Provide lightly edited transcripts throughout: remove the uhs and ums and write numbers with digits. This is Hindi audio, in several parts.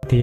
है।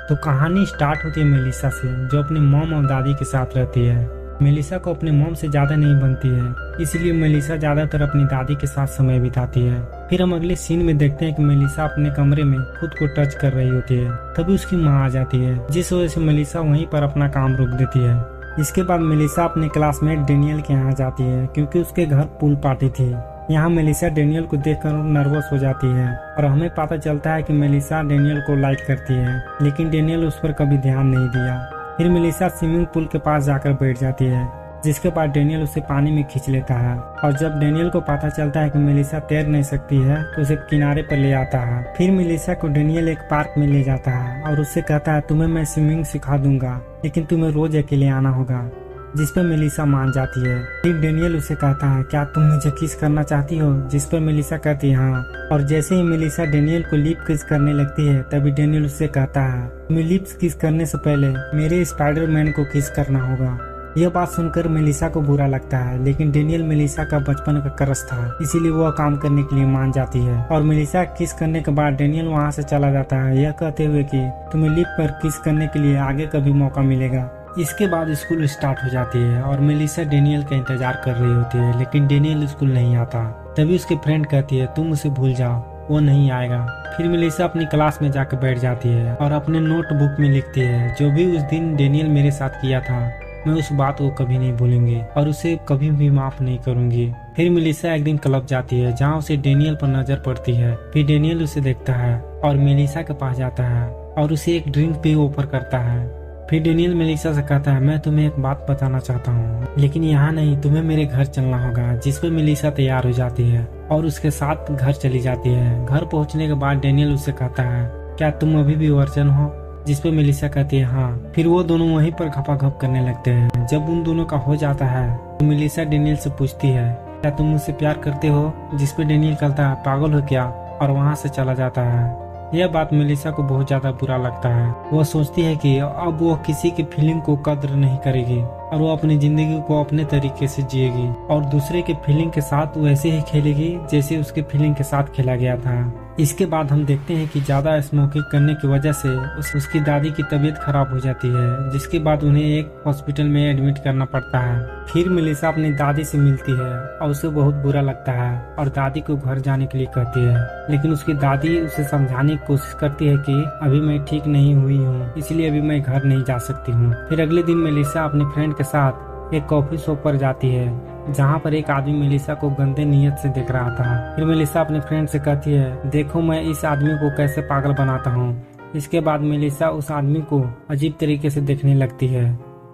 तो कहानी स्टार्ट होती है मेलिसा से, जो अपने मॉम और दादी के साथ रहती है। मेलिसा को अपने मॉम से ज्यादा नहीं बनती है, इसलिए मेलिसा ज्यादातर अपनी दादी के साथ समय बिताती है। फिर हम अगले सीन में देखते हैं कि मेलिसा अपने कमरे में खुद को टच कर रही होती है, तभी उसकी माँ आ जाती है, जिस वजह से मेलिसा वहीं पर अपना काम रोक देती है। इसके बाद मेलिसा अपने क्लासमेट डेनियल के यहाँ जाती है, क्योंकि उसके घर पूल पार्टी थी। यहाँ मेलिसा डेनियल को देखकर नर्वस हो जाती है और हमें पता चलता है कि मेलिसा डेनियल को लाइक करती है, लेकिन डेनियल उस पर कभी ध्यान नहीं दिया। फिर मेलिसा स्विमिंग पूल के पास जाकर बैठ जाती है, जिसके बाद डेनियल उसे पानी में खींच लेता है। और जब डेनियल को पता चलता है कि मेलिसा तैर नहीं सकती है, तो उसे किनारे पर ले आता है। फिर मेलिसा को डेनियल एक पार्क में ले जाता है और उससे कहता है, तुम्हें मैं स्विमिंग सिखा दूंगा, लेकिन तुम्हें रोज अकेले आना होगा, जिस पर मेलिसा मान जाती है। फिर डेनियल उसे कहता है, क्या तुम मुझे किस करना चाहती हो, जिस पर मेलिसा कहती है हाँ। और जैसे ही मेलिसा डेनियल को लिप किस करने लगती है, तभी डेनियल उससे कहता है, तुम्हें लिप्स किस करने से पहले मेरे स्पाइडरमैन को किस करना होगा। यह बात सुनकर मेलिसा को बुरा लगता है, लेकिन डेनियल मेलिसा का बचपन का क्रश था, इसीलिए वह काम करने के लिए मान जाती है। और मेलिसा किस करने के बाद डेनियल वहाँ से चला जाता है, यह कहते हुए कि तुम्हें लिप पर किस करने के लिए आगे कभी मौका मिलेगा। इसके बाद स्कूल स्टार्ट हो जाती है और मेलिसा डेनियल का इंतजार कर रही होती है, लेकिन डेनियल स्कूल नहीं आता। तभी उसकी फ्रेंड कहती है, तुम उसे भूल जाओ, वो नहीं आएगा। फिर मेलिसा अपनी क्लास में जाकर बैठ जाती है और अपने नोटबुक में लिखती है, जो भी उस दिन डेनियल मेरे साथ किया था, मैं उस बात को कभी नहीं भूलूंगी और उसे कभी भी माफ नहीं करूंगी। फिर मेलिसा एक दिन क्लब जाती है, जहाँ उसे डेनियल पर नजर पड़ती है। फिर डेनियल उसे देखता है और मेलिसा के पास जाता है और उसे एक ड्रिंक भी ऑफर करता है। फिर डेनियल मेलिसा से कहता है, मैं तुम्हें एक बात बताना चाहता हूँ, लेकिन यहाँ नहीं, तुम्हें मेरे घर चलना होगा। जिस पर मेलिसा तैयार हो जाती है और उसके साथ घर चली जाती है। घर पहुँचने के बाद डेनियल उससे कहता है, क्या तुम अभी भी वर्जन हो, जिस पे मेलिसा कहती है हाँ। फिर वो दोनों वहीं पर घपाघप करने लगते हैं। जब उन दोनों का हो जाता है तो मेलिसा डेनियल से पूछती है, क्या तुम मुझसे प्यार करते हो, जिस पे डेनियल कहता है, पागल हो क्या, और वहाँ से चला जाता है। यह बात मेलिसा को बहुत ज्यादा बुरा लगता है। वह सोचती है कि अब वो किसी की फीलिंग को कद्र नहीं करेगी और वो अपनी जिंदगी को अपने तरीके से जिएगी और दूसरे के फीलिंग के साथ वैसे ही खेलेगी जैसे उसके फीलिंग के साथ खेला गया था। इसके बाद हम देखते हैं कि ज्यादा स्मोकिंग करने की वजह से उसकी दादी की तबीयत खराब हो जाती है, जिसके बाद उन्हें एक हॉस्पिटल में एडमिट करना पड़ता है। फिर मेलिसा अपनी दादी से मिलती है और उसे बहुत बुरा लगता है और दादी को घर जाने के लिए कहती है, लेकिन उसकी दादी उसे समझाने की कोशिश करती है कि अभी मैं ठीक नहीं हुई हूँ, इसलिए अभी मैं घर नहीं जा सकती हूँ। फिर अगले दिन मेलिसा अपने फ्रेंड के साथ एक कॉफी शॉप पर जाती है, जहाँ पर एक आदमी मेलिसा को गंदे नीयत से देख रहा था। फिर मेलिसा अपने फ्रेंड से कहती है, देखो मैं इस आदमी को कैसे पागल बनाता हूँ। इसके बाद मेलिसा उस आदमी को अजीब तरीके से देखने लगती है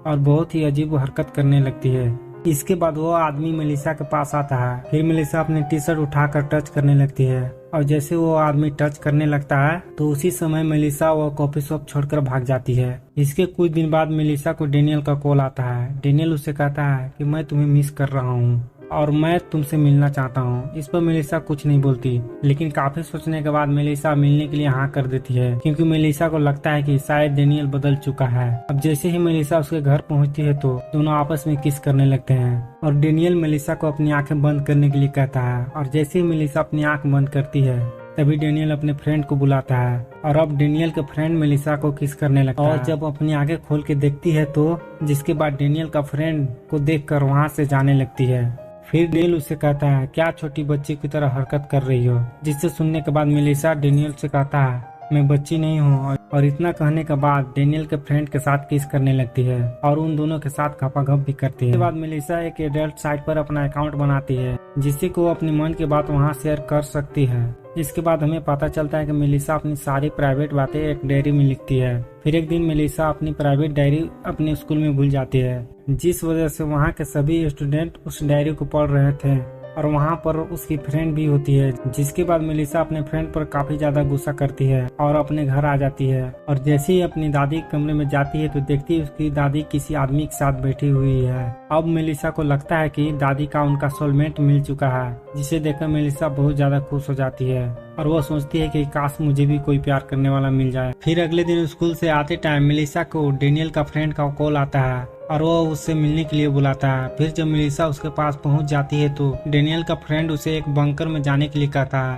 और बहुत ही अजीब हरकत करने लगती है। इसके बाद वो आदमी मेलिसा के पास आता है। फिर मेलिसा अपनी टी शर्ट उठाकर टच करने लगती है और जैसे वो आदमी टच करने लगता है तो उसी समय मेलिसा वो कॉफी शॉप छोड़कर भाग जाती है। इसके कुछ दिन बाद मेलिसा को डेनियल का कॉल आता है। डेनियल उससे कहता है कि मैं तुम्हें मिस कर रहा हूँ और मैं तुमसे मिलना चाहता हूँ। इस पर मेलिसा कुछ नहीं बोलती, लेकिन काफी सोचने के बाद मेलिसा मिलने के लिए हाँ कर देती है, क्योंकि मेलिसा को लगता है कि शायद डेनियल बदल चुका है। अब जैसे ही मेलिसा उसके घर पहुँचती है तो दोनों आपस में किस करने लगते हैं और डेनियल मेलिसा को अपनी आंखें बंद करने के लिए कहता है और जैसे ही मेलिसा अपनी आंख बंद करती है तभी डेनियल अपने फ्रेंड को बुलाता है और अब डेनियल के फ्रेंड मेलिसा को किस करने लगता है और जब अपनी आंखें खोल के देखती है तो जिसके बाद डेनियल का फ्रेंड को देखकर वहाँ से जाने लगती है। फिर डेनियल उससे कहता है, क्या छोटी बच्ची की तरह हरकत कर रही हो, जिससे सुनने के बाद मेलिसा डेनियल से कहता है, मैं बच्ची नहीं हूँ। और इतना कहने के बाद डेनियल के फ्रेंड के साथ किस करने लगती है और उन दोनों के साथ घपाघप भी करती है। इसके बाद मेलिसा एक एडल्ट साइट पर अपना अकाउंट बनाती है, जिससे को अपने मन की बात वहाँ शेयर कर सकती है। इसके बाद हमें पता चलता है कि मेलिसा अपनी सारी प्राइवेट बातें एक डायरी में लिखती है। फिर एक दिन मेलिसा अपनी प्राइवेट डायरी अपने स्कूल में भूल जाती है, जिस वजह से वहाँ के सभी स्टूडेंट उस डायरी को पढ़ रहे थे और वहाँ पर उसकी फ्रेंड भी होती है। जिसके बाद मेलिसा अपने फ्रेंड पर काफी ज्यादा गुस्सा करती है और अपने घर आ जाती है और जैसे ही अपनी दादी के कमरे में जाती है तो देखती है उसकी दादी किसी आदमी के साथ बैठी हुई है। अब मेलिसा को लगता है कि दादी का उनका सोलमेट मिल चुका है, जिसे देखकर मेलिसा बहुत ज्यादा खुश हो जाती है और वो सोचती है कि काश मुझे भी कोई प्यार करने वाला मिल जाए। फिर अगले दिन स्कूल से आते टाइम मेलिसा को डेनियल का फ्रेंड का कॉल आता है और वो उससे मिलने के लिए बुलाता है। फिर जब मेलिसा उसके पास पहुंच जाती है तो डेनियल का फ्रेंड उसे एक बंकर में जाने के लिए कहता है।